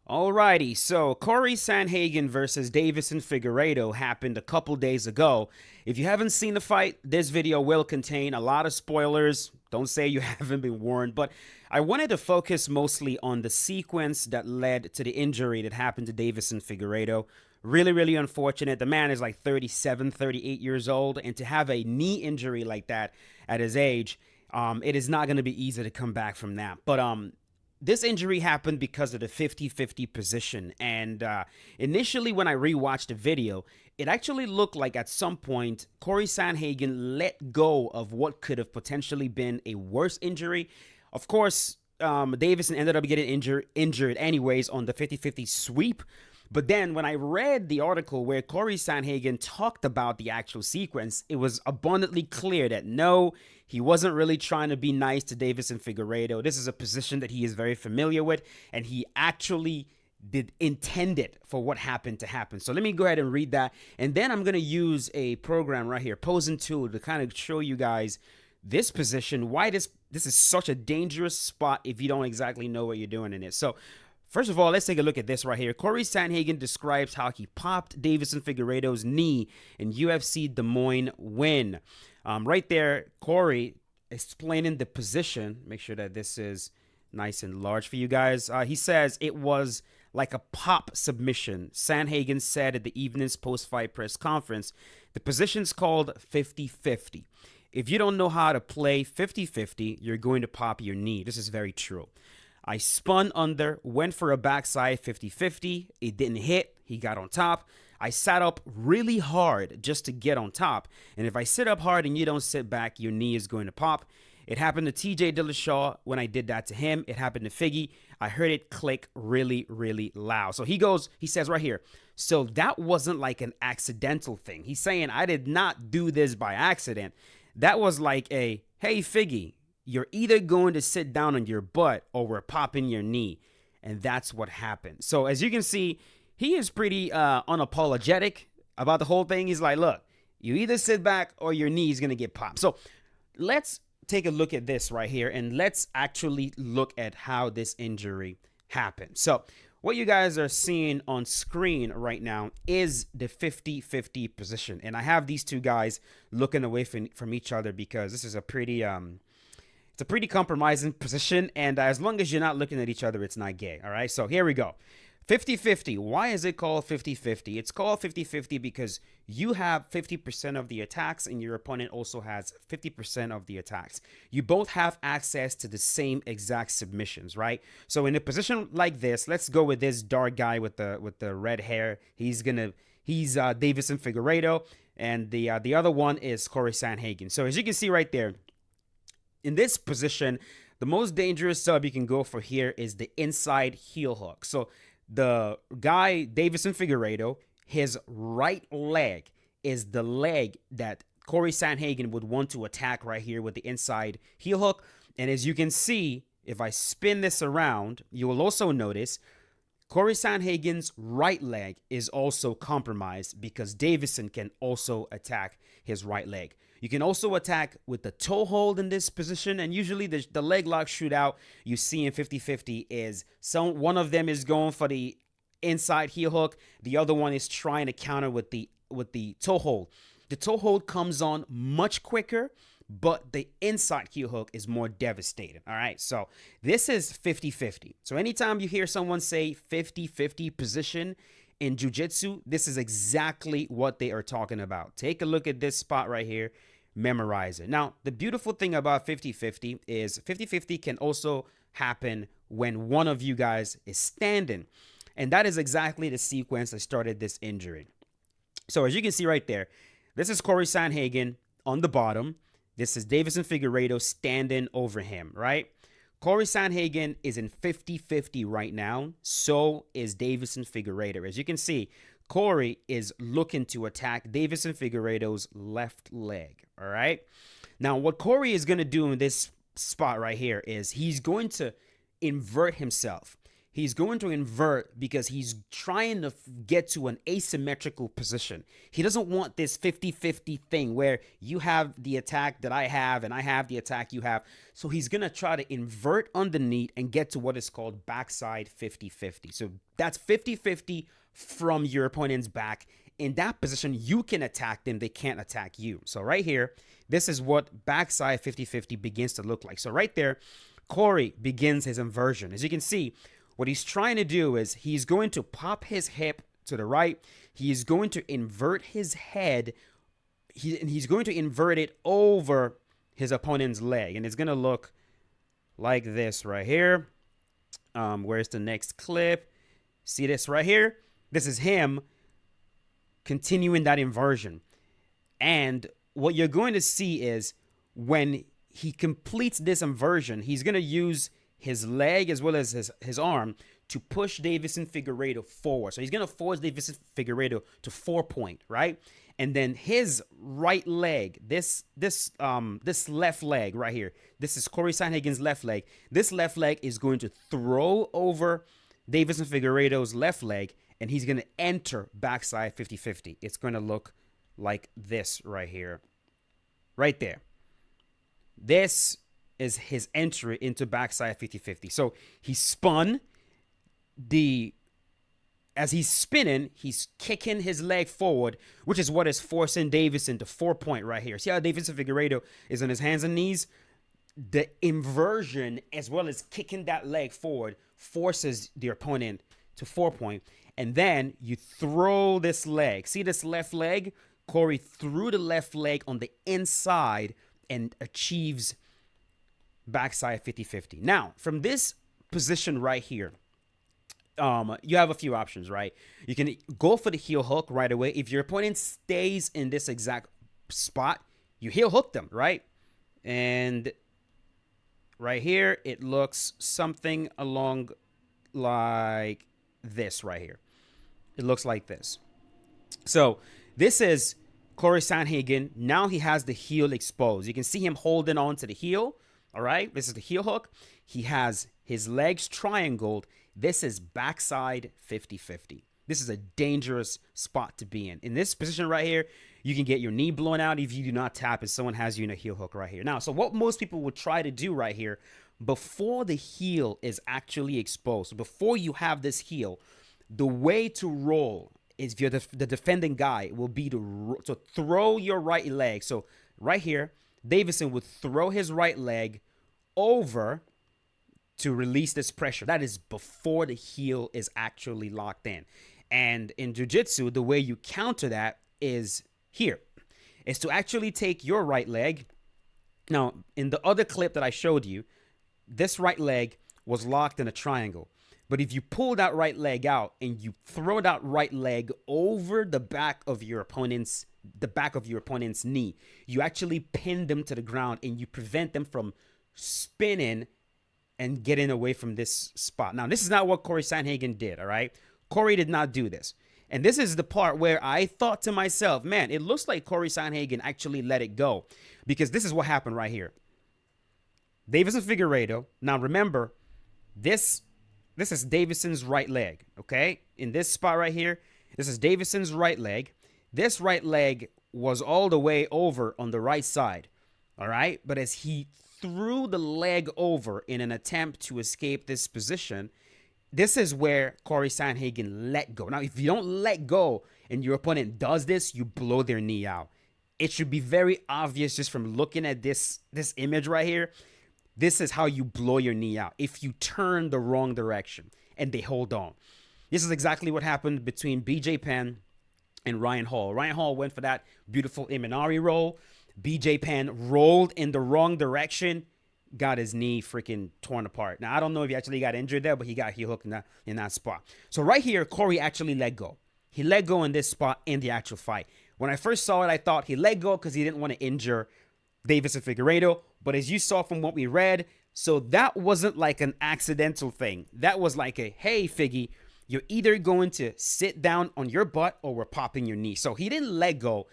Alrighty, so Cory Sandhagen versus Davison Figueredo happened a couple days ago. If you haven't seen the fight, this video will contain a lot of spoilers. Don't say you haven't been warned, but I wanted to focus mostly on the sequence that led to the injury that happened to Davison Figueredo. Really, really unfortunate. The man is like 37, 38 years old, and to have a knee injury like that at his age, it is not going to be easy to come back from that. But this injury happened because of the 50-50 position. And initially, when I rewatched the video, it actually looked like at some point Cory Sandhagen let go of what could have potentially been a worse injury. Of course, Davison ended up getting injured anyways on the 50-50 sweep. But then when I read the article where Cory Sandhagen talked about the actual sequence, it was abundantly clear that no, he wasn't really trying to be nice to Davison Figueredo. This is a position that he is very familiar with, and he actually did intend it for what happened to happen. So let me go ahead and read that, and then I'm going to use a program right here, Posing Tool, to kind of show you guys this position, why this is such a dangerous spot if you don't exactly know what you're doing in it. So first of all, let's take a look at this right here. Cory Sandhagen describes how he popped Davison Figueredo's knee in UFC Des Moines win. Right there, Cory explaining the position. Make sure that this is nice and large for you guys. He says it was like a pop submission. Sandhagen said at the evening's post-fight press conference, the position's called 50-50. If you don't know how to play 50-50, you're going to pop your knee. This is very true. I spun under, went for a backside 50-50. It didn't hit. He got on top. I sat up really hard just to get on top. And if I sit up hard and you don't sit back, your knee is going to pop. It happened to TJ Dillashaw when I did that to him. It happened to Figgy. I heard it click really, really loud. So he says right here, so that wasn't like an accidental thing. He's saying I did not do this by accident. That was like a, hey, Figgy, you're either going to sit down on your butt or we're popping your knee. And that's what happened. So as you can see, he is pretty unapologetic about the whole thing. He's like, look, you either sit back or your knee is going to get popped. So let's take a look at this right here, and let's actually look at how this injury happened. So what you guys are seeing on screen right now is the 50-50 position. And I have these two guys looking away from each other because this is a pretty it's a pretty compromising position, and as long as you're not looking at each other, it's not gay. All right, so here we go. 50-50. Why is it called 50-50? It's called 50-50 because you have 50% of the attacks and your opponent also has 50% of the attacks. You both have access to the same exact submissions, right? So in a position like this, let's go with this dark guy with the red hair. He's Davison Figueredo, and the other one is Cory Sandhagen. So as you can see right there, in this position, the most dangerous sub you can go for here is the inside heel hook. So the guy, Davison Figueredo, his right leg is the leg that Cory Sandhagen would want to attack right here with the inside heel hook. And as you can see, if I spin this around, you will also notice Cory Sandhagen's right leg is also compromised because Davison can also attack his right leg. You can also attack with the toe hold in this position, and usually the leg lock shootout you see in 50-50 is one of them is going for the inside heel hook, the other one is trying to counter with the toe hold. The toe hold comes on much quicker, but the inside heel hook is more devastating. All right, so this is 50-50. So anytime you hear someone say 50-50 position in jiu-jitsu, this is exactly what they are talking about. Take a look at this spot right here. Memorize it. Now, the beautiful thing about 50-50 is 50-50 can also happen when one of you guys is standing. And that is exactly the sequence that started this injury. So as you can see right there, this is Cory Sandhagen on the bottom. This is Davison Figueredo standing over him, right? Cory Sandhagen is in 50-50 right now. So is Davison Figueredo. As you can see, Cory is looking to attack Davison Figueredo's left leg, all right? Now, what Cory is going to do in this spot right here is he's going to invert himself. He's going to invert because he's trying to get to an asymmetrical position. He doesn't want this 50-50 thing where you have the attack that I have and I have the attack you have. So he's going to try to invert underneath and get to what is called backside 50-50. So that's 50-50 from your opponent's back. In that position, you can attack them. They can't attack you. So right here, this is what backside 50-50 begins to look like. So right there, Cory begins his inversion. As you can see, what he's trying to do is he's going to pop his hip to the right. He's going to invert his head. He's going to invert it over his opponent's leg. And it's going to look like this right here. Where's the next clip? See this right here? This is him continuing that inversion. And what you're going to see is when he completes this inversion, he's going to use his leg as well as his arm to push Deiveson Figueredo forward. So he's going to force Deiveson Figueredo to 4-point, right? And then his right leg, this left leg right here, this is Cory Sandhagen's left leg. This left leg is going to throw over Deiveson Figueredo's left leg, and he's going to enter backside 50-50. It's going to look like this right here. Right there. This is his entry into backside 50-50. So he spun. As he's spinning, he's kicking his leg forward, which is what is forcing Deiveson to 4-point right here. See how Deiveson Figueredo is on his hands and knees? The inversion, as well as kicking that leg forward, forces the opponent to 4-point. And then you throw this leg. See this left leg? Cory threw the left leg on the inside and achieves backside 50-50. Now, from this position right here, you have a few options, right? You can go for the heel hook right away. If your opponent stays in this exact spot, you heel hook them, right? And right here, it looks something along like this right here. It looks like this. So this is Cory Sandhagen. Now he has the heel exposed. You can see him holding on to the heel. All right, this is the heel hook. He has his legs triangled. This is backside 50-50. This is a dangerous spot to be in. In this position right here, you can get your knee blown out if you do not tap and someone has you in a heel hook right here. Now, so what most people would try to do right here, before the heel is actually exposed, before you have this heel, the way to roll is, if you're the defending guy, will be to throw your right leg. So right here, Deiveson would throw his right leg over to release this pressure. That is before the heel is actually locked in. And in jiu-jitsu, the way you counter that is here. Is to actually take your right leg. Now, in the other clip that I showed you, this right leg was locked in a triangle. But if you pull that right leg out and you throw that right leg over the back of your opponent's knee, you actually pin them to the ground and you prevent them from spinning and getting away from this spot. Now, this is not what Cory Sandhagen did, all right? Cory did not do this. And this is the part where I thought to myself, man, it looks like Cory Sandhagen actually let it go, because this is what happened right here. Deiveson Figueredo. Now, remember, this is Deiveson's right leg, okay? In this spot right here, this is Deiveson's right leg. This right leg was all the way over on the right side, all right? But as he threw the leg over in an attempt to escape this position, this is where Cory Sandhagen let go. Now, if you don't let go and your opponent does this, you blow their knee out. It should be very obvious just from looking at this image right here. This is how you blow your knee out, if you turn the wrong direction and they hold on. This is exactly what happened between BJ Penn and Ryan Hall. Ryan Hall went for that beautiful Imanari roll. BJ Penn rolled in the wrong direction, got his knee freaking torn apart. Now, I don't know if he actually got injured there, but he got heel hooked in that spot. So right here, Cory actually let go. He let go in this spot in the actual fight. When I first saw it, I thought he let go because he didn't want to injure Deiveson Figueredo. But as you saw from what we read, so that wasn't like an accidental thing. That was like a, hey, Figgy, you're either going to sit down on your butt or we're popping your knee. So he didn't let go.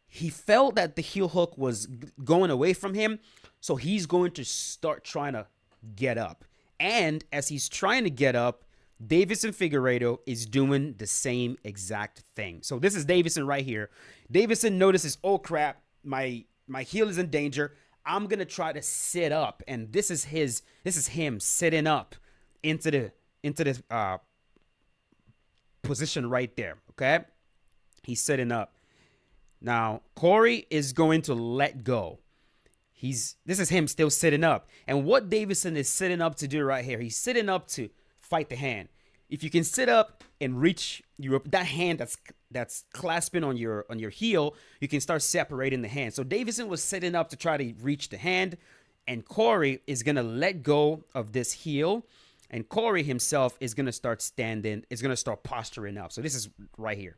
He felt that the heel hook was going away from him. So he's going to start trying to get up. And as he's trying to get up, Davison Figueredo is doing the same exact thing. So this is Davison right here. Davison notices, oh crap, my heel is in danger. I'm gonna try to sit up, and this is him sitting up into the position right there. Okay, he's sitting up. Now Cory is going to let go. This is him still sitting up. And what Davison is sitting up to do right here, he's sitting up to fight the hand. If you can sit up and reach that hand that's clasping on your heel, you can start separating the hand. So Davison was sitting up to try to reach the hand, and Cory is gonna let go of this heel, and Cory himself is gonna start standing, is gonna start posturing up. So this is right here.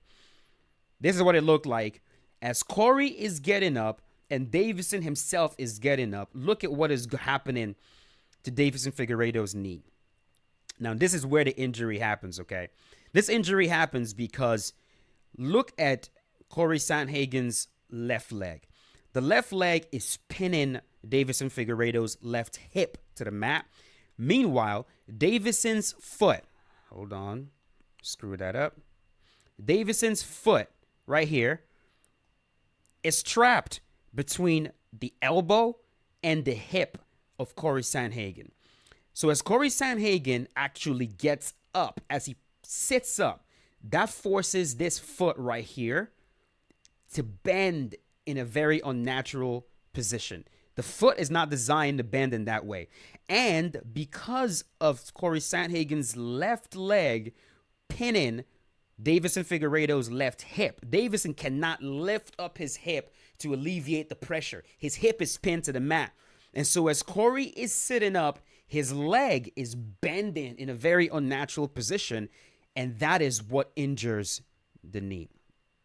This is what it looked like as Cory is getting up and Davison himself is getting up. Look at what is happening to Davison Figueredo's knee. Now, this is where the injury happens, okay? This injury happens because look at Cory Sandhagen's left leg. The left leg is pinning Davison Figueredo's left hip to the mat. Meanwhile, Davison's foot, hold on, screw that up. Davison's foot right here is trapped between the elbow and the hip of Cory Sandhagen. So as Cory Sandhagen actually gets up, as he sits up, that forces this foot right here to bend in a very unnatural position. The foot is not designed to bend in that way. And because of Cory Sandhagen's left leg pinning Davison Figueredo's left hip, Davison cannot lift up his hip to alleviate the pressure. His hip is pinned to the mat. And so as Cory is sitting up, his leg is bending in a very unnatural position, and that is what injures the knee.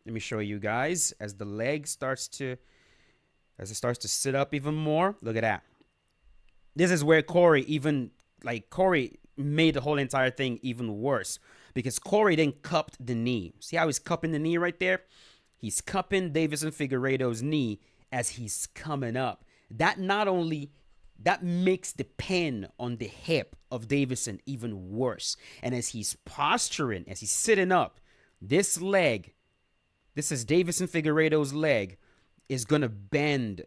Let me show you guys as the leg starts to sit up even more. Look at that. This is where Cory made the whole entire thing even worse because Cory then cupped the knee. See how he's cupping the knee right there? He's cupping Davison Figueredo's knee as he's coming up. That makes the pin on the hip of Davison even worse. And as he's posturing, as he's sitting up, this is Davison Figueredo's leg, is going to bend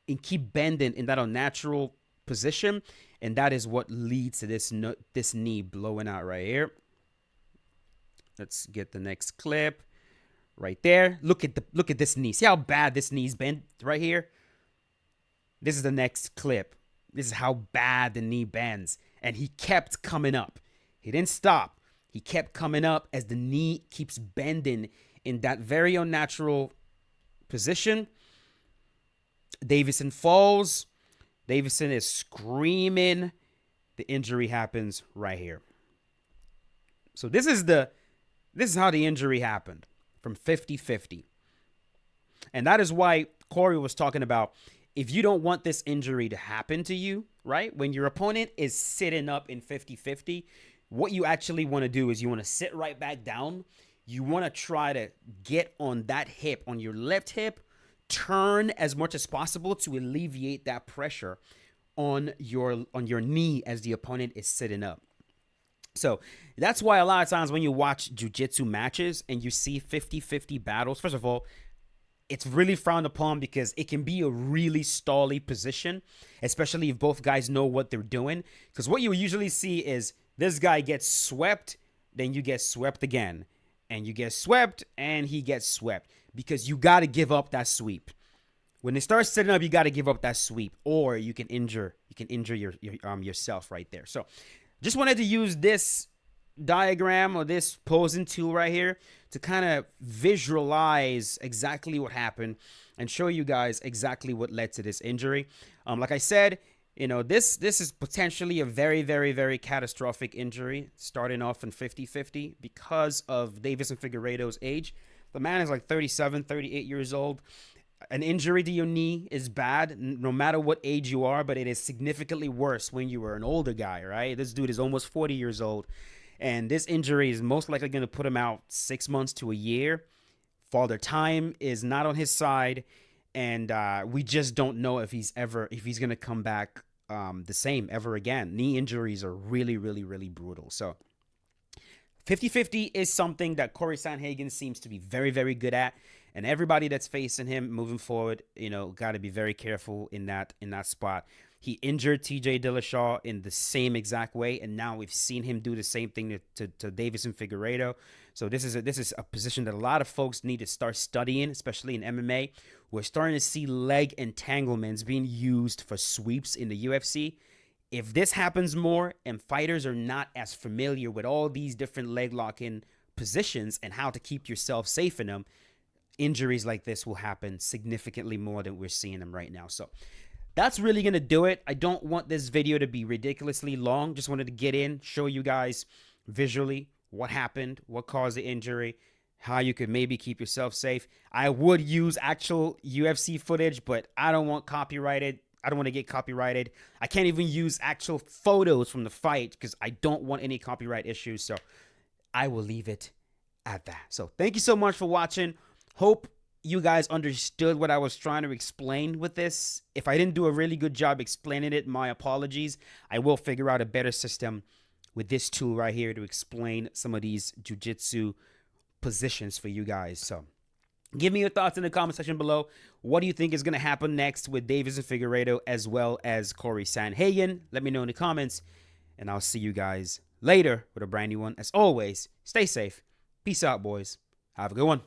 and keep bending in that unnatural position. And that is what leads to this knee blowing out right here. Let's get the next clip right there. Look at this knee. See how bad this knee's bent right here? This is the next clip. This is how bad the knee bends. And he kept coming up. He didn't stop. He kept coming up as the knee keeps bending in that very unnatural position. Davison falls. Davison is screaming. The injury happens right here. So this is how the injury happened from 50-50. And that is why Cory was talking about, if you don't want this injury to happen to you, right? When your opponent is sitting up in 50-50, what you actually want to do is you want to sit right back down. You want to try to get on that hip, on your left hip, turn as much as possible to alleviate that pressure on your knee as the opponent is sitting up. So that's why a lot of times when you watch jiu-jitsu matches and you see 50-50 battles, first of all, it's really frowned upon because it can be a really stally position, especially if both guys know what they're doing. Because what you usually see is this guy gets swept, then you get swept again. And you get swept, and he gets swept. Because you got to give up that sweep. When they start setting up, you got to give up that sweep. Or you can injure yourself right there. So just wanted to use this diagram or this posing tool right here to kind of visualize exactly what happened and show you guys exactly what led to this injury. Like I said, this is potentially a very, very, very catastrophic injury starting off in 50-50 because of Davison Figueredo's age. The man is like 37, 38 years old. An injury to your knee is bad no matter what age you are, but it is significantly worse when you were an older guy, right? This dude is almost 40 years old. And this injury is most likely going to put him out 6 months to a year. Father Time is not on his side. And we just don't know if he's going to come back the same ever again. Knee injuries are really, really, really brutal. So 50-50 is something that Cory Sandhagen seems to be very, very good at. And everybody that's facing him moving forward, got to be very careful in that spot. He injured TJ Dillashaw in the same exact way, and now we've seen him do the same thing to Davison Figueredo. So this is a position that a lot of folks need to start studying, especially in MMA. We're starting to see leg entanglements being used for sweeps in the UFC. If this happens more and fighters are not as familiar with all these different leg lock-in positions and how to keep yourself safe in them, injuries like this will happen significantly more than we're seeing them right now. So that's really going to do it. I don't want this video to be ridiculously long. Just wanted to get in, show you guys visually what happened, what caused the injury, how you could maybe keep yourself safe. I would use actual UFC footage, but I don't want copyrighted. I don't want to get copyrighted. I can't even use actual photos from the fight because I don't want any copyright issues. So I will leave it at that. So thank you so much for watching. Hope you guys understood what I was trying to explain with this. If I didn't do a really good job explaining it, my apologies. I will figure out a better system with this tool right here to explain some of these jiu-jitsu positions for you guys. So give me your thoughts in the comment section below. What do you think is going to happen next with Davison Figueredo as well as Cory Sandhagen? Let me know in the comments, and I'll see you guys later with a brand new one. As always, stay safe. Peace out, boys. Have a good one.